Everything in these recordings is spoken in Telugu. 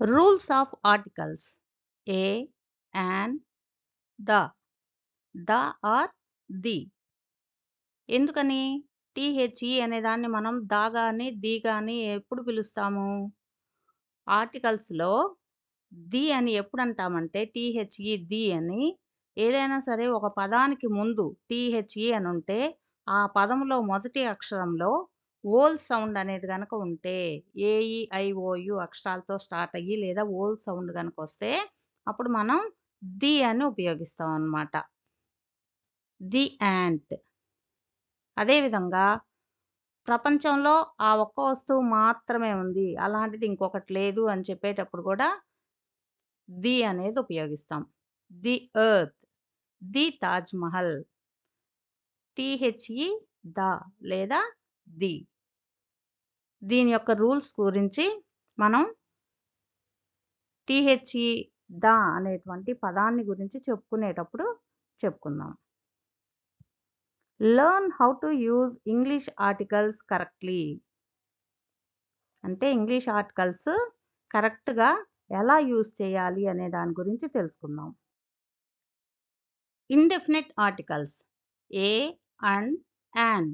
Rules of articles a, an, the or the. ఎందుకని టీహెచ్ఈ అనే దాన్ని మనం దా గాని ది గాని ఎప్పుడు పిలుస్తాము? ఆర్టికల్స్లో ది అని ఎప్పుడు అంటామంటే టీహెచ్ఈ ది అని ఏదైనా సరే ఒక పదానికి ముందు టీహెచ్ఈ అని ఉంటే ఆ పదంలో మొదటి అక్షరంలో ఓల్ సౌండ్ అనేది గనక ఉంటే ఏఈఐఓయు అక్షరాలతో స్టార్ట్ అయ్యి లేదా ఓల్ సౌండ్ గనక వస్తే అప్పుడు మనం ది అని ఉపయోగిస్తాం అన్నమాట. The ant. అదేవిధంగా ప్రపంచంలో ఆ ఒక్క వస్తువు మాత్రమే ఉంది, అలాంటిది ఇంకొకటి లేదు అని చెప్పేటప్పుడు కూడా ది అనేది ఉపయోగిస్తాం. The earth, the Taj Mahal, THE the లేదా ది. దీని యొక్క రూల్స్ గురించి మనం టీహెచ్ఈ ద అనేటువంటి పదాన్ని గురించి చెప్పుకునేటప్పుడు చెప్పుకుందాం. Learn how to use English articles correctly. అంటే ఇంగ్లీష్ ఆర్టికల్స్ కరెక్ట్గా ఎలా యూజ్ చేయాలి అనే దాని గురించి తెలుసుకుందాం. Indefinite articles a and an.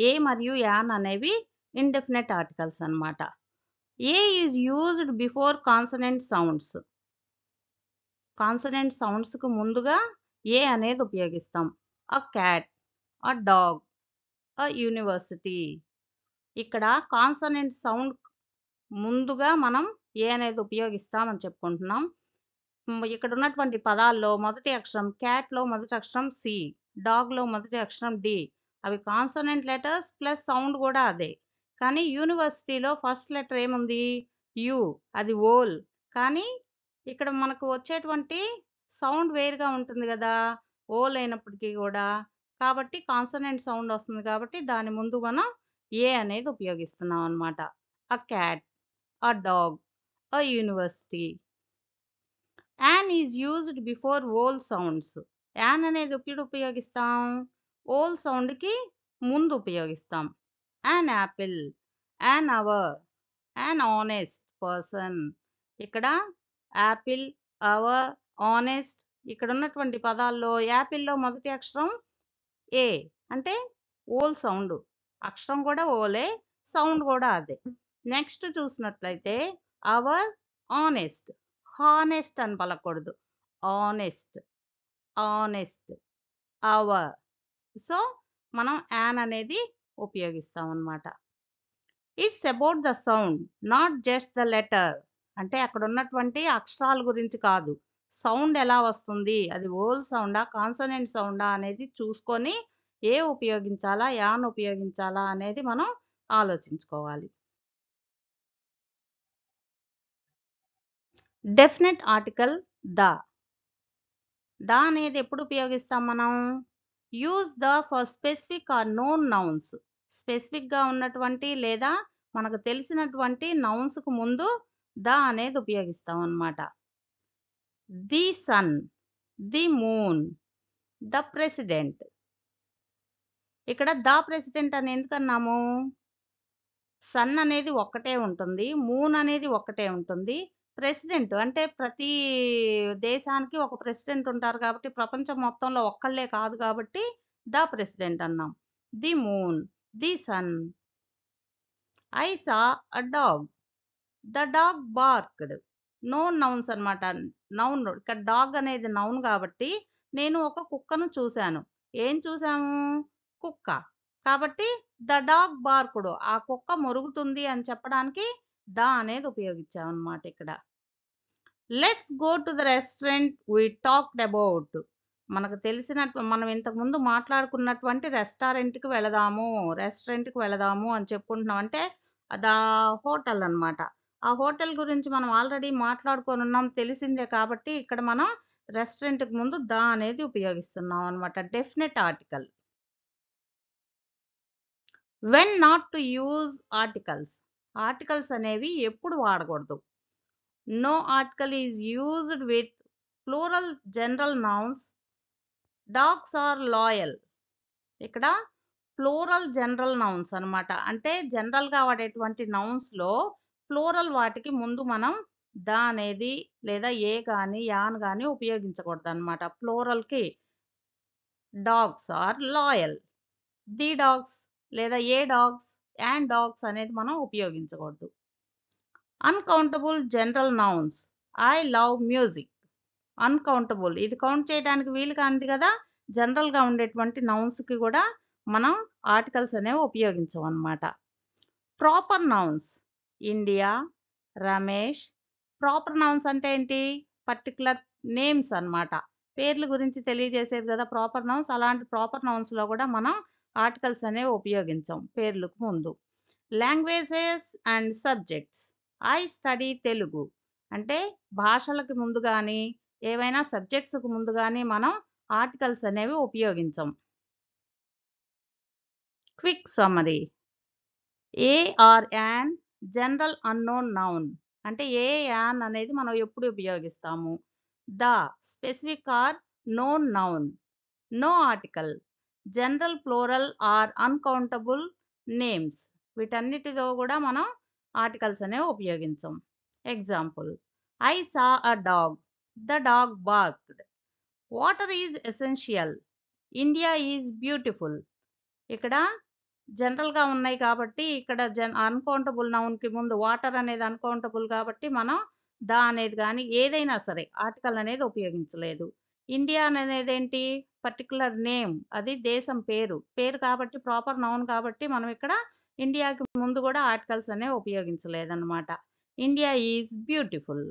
A మరియు యాన్ అనేవి ఇండెఫినిట్ ఆర్టికల్స్ అన్నమాట. A is used before consonant sounds. Consonant సౌండ్స్కు ముందుగా ఏ అనేది ఉపయోగిస్తాం. A cat, a dog, a university. ఇక్కడ కాన్సనెంట్ సౌండ్ ముందుగా మనం ఏ అనేది ఉపయోగిస్తామని చెప్పుకుంటున్నాం. ఇక్కడ ఉన్నటువంటి పదాల్లో మొదటి అక్షరం క్యాట్లో మొదటి అక్షరం సి, డాగ్లో మొదటి అక్షరం డి. అవి కాన్సనెంట్ లెటర్స్ ప్లస్ సౌండ్ కూడా అదే. కానీ యూనివర్సిటీలో ఫస్ట్ లెటర్ ఏముంది? యు, అది ఓల్. కానీ ఇక్కడ మనకు వచ్చేటువంటి సౌండ్ వేరుగా ఉంటుంది కదా, ఓల్ అయినప్పటికీ కూడా. కాబట్టి కాన్సనెంట్ సౌండ్ వస్తుంది కాబట్టి దాని ముందు మనం ఏ అనేది ఉపయోగిస్తున్నాం అన్నమాట. అ cat, a dog, a university. An is used before vowel sounds. An అనేది ఎప్పుడు ఉపయోగిస్తాం? ఓల్ సౌండ్కి ముందు ఉపయోగిస్తాం. An apple, an hour, an honest person. ఇక్కడ యాపిల్, అవర్, ఆనెస్ట్. ఇక్కడ ఉన్నటువంటి పదాల్లో యాపిల్లో మొదటి అక్షరం ఏ అంటే ఓల్ సౌండ్. అక్షరం కూడా ఓలే, సౌండ్ కూడా అదే. నెక్స్ట్ చూసినట్లయితే అవర్, ఆనెస్ట్. హానెస్ట్ అని పలకూడదు, ఆనెస్ట్, ఆనెస్ట్, అవర్. సో మనం యాన్ అనేది ఉపయోగిస్తాం అన్నమాట. It's about the sound not just the letter. అంటే అక్కడ ఉన్నటువంటి అక్షరాల గురించి కాదు, సౌండ్ ఎలా వస్తుంది, అది ఓల్ సౌండా కాన్సనెంట్ సౌండా అనేది చూసుకొని ఏ ఉపయోగించాలా యాన్ ఉపయోగించాలా అనేది మనం ఆలోచించుకోవాలి. Definite article the. ద అనేది ఎప్పుడు ఉపయోగిస్తాం మనం? Use the for specific or known nouns. స్పెసిఫిక్గా ఉన్నటువంటి లేదా మనకు తెలిసినటువంటి నౌన్స్కు ముందు ద అనేది ఉపయోగిస్తాం అన్నమాట. The sun, the moon, the president. ఇక్కడ ద ప్రెసిడెంట్ అని ఎందుకన్నాము? సన్ అనేది ఒక్కటే ఉంటుంది, మూన్ అనేది ఒక్కటే ఉంటుంది. ప్రెసిడెంట్ అంటే ప్రతి దేశానికి ఒక ప్రెసిడెంట్ ఉంటారు కాబట్టి ప్రపంచం మొత్తంలో ఒక్కళ్ళే కాదు కాబట్టి ద ప్రెసిడెంట్ అన్నాం. The moon, the sun. I saw a dog, the dog barked. Known nouns అన్నమాట. నౌన్. ఇక్కడ డాగ్ అనేది నౌన్ కాబట్టి నేను ఒక కుక్కను చూశాను. ఏం చూసాము? కుక్క. కాబట్టి ద డాగ్ బార్క్డ్, ఆ కుక్క మొరుగుతుంది అని చెప్పడానికి ద అనేది ఉపయోగించామన్నమాట ఇక్కడ. Let's go to the restaurant we talked about. మనకు తెలిసినట్టు మనం ఇంతకుముందు మాట్లాడుకున్నటువంటి రెస్టారెంట్కి వెళదాము అని చెప్పుకుంటున్నాం. అంటే అది హోటల్ అన్నమాట. ఆ హోటల్ గురించి మనం ఆల్రెడీ మాట్లాడుకొని ఉన్నాం, తెలిసిందే కాబట్టి ఇక్కడ మనం రెస్టారెంట్కి ముందు ద అనేది ఉపయోగిస్తున్నాం అన్నమాట. Definite article. When not to use articles. Articles అనేవి ఎప్పుడు వాడకూడదు? No article is used with plural general nouns. Dogs are loyal. ఇక్కడ ప్లూరల్ జనరల్ నౌన్స్ అన్నమాట. అంటే జనరల్గా వాడేటువంటి నౌన్స్లో ప్లూరల్ వాటికి ముందు మనం ద అనేది లేదా ఏ కానీ యాన్ కానీ ఉపయోగించకూడదు అనమాట. ప్లూరల్కి dogs are loyal, the dogs లేదా ఏ డాగ్స్, అండ్ డాగ్స్ అనేది మనం ఉపయోగించకూడదు. Uncountable general nouns. I love music. Uncountable ఇది కౌంట్ చేయడానికి వీలు కానిది కదా! జనరల్‌గా ఉండేటువంటి నౌన్స్‌కి కూడా మనం ఆర్టికల్స్ అనేవి ఉపయోగించమనమాట. Proper nouns. India, Ramesh. Proper nouns అంటే ఏంటి? పర్టిక్యులర్ నేమ్స్ అన్నమాట. పేర్ల గురించి తెలియజేసేది కదా ప్రాపర్ నౌన్స్. అలాంటి ప్రాపర్ నౌన్స్‌లో కూడా మనం ఆర్టికల్స్ అనేవి ఉపయోగించం పేర్లకు ముందు. Languages and subjects. I study Telugu. అంటే భాషలకు ముందు గాని, ఏవైనా సబ్జెక్ట్స్‌కు ముందు గాని మనం ఆర్టికల్స్ అనేవి ఉపయోగించం. Quick summary. A or an general unknown noun. అంటే ఏ యాన్ అనేది మనం ఎప్పుడు ఉపయోగిస్తాము. The specific or known noun. No article. General plural or uncountable names. వీటన్నిటిలో కూడా మనం ఆర్టికల్స్ అనేవి ఉపయోగించం. Example. I saw a dog. The dog barked. Water is essential. India is beautiful. ఇక్కడ జనరల్‌గా ఉన్నాయి కాబట్టి ఇక్కడ అన్‌కౌంటబుల్ నౌన్‌కి ముందు వాటర్ అనేది అన్‌కౌంటబుల్ కాబట్టి మనం ద అనేది గాని ఏదైనా సరే ఆర్టికల్ అనేది ఉపయోగించలేదు. ఇండియా అనేదేంటి? Particular name. అది దేశం పేరు. పేరు కాబట్టి ప్రాపర్ నౌన్ కాబట్టి మనం ఇక్కడ ఇండియాకి ముందు కూడా ఆర్టికల్స్ అనేవి ఉపయోగించలేదన్నమాట. India is beautiful.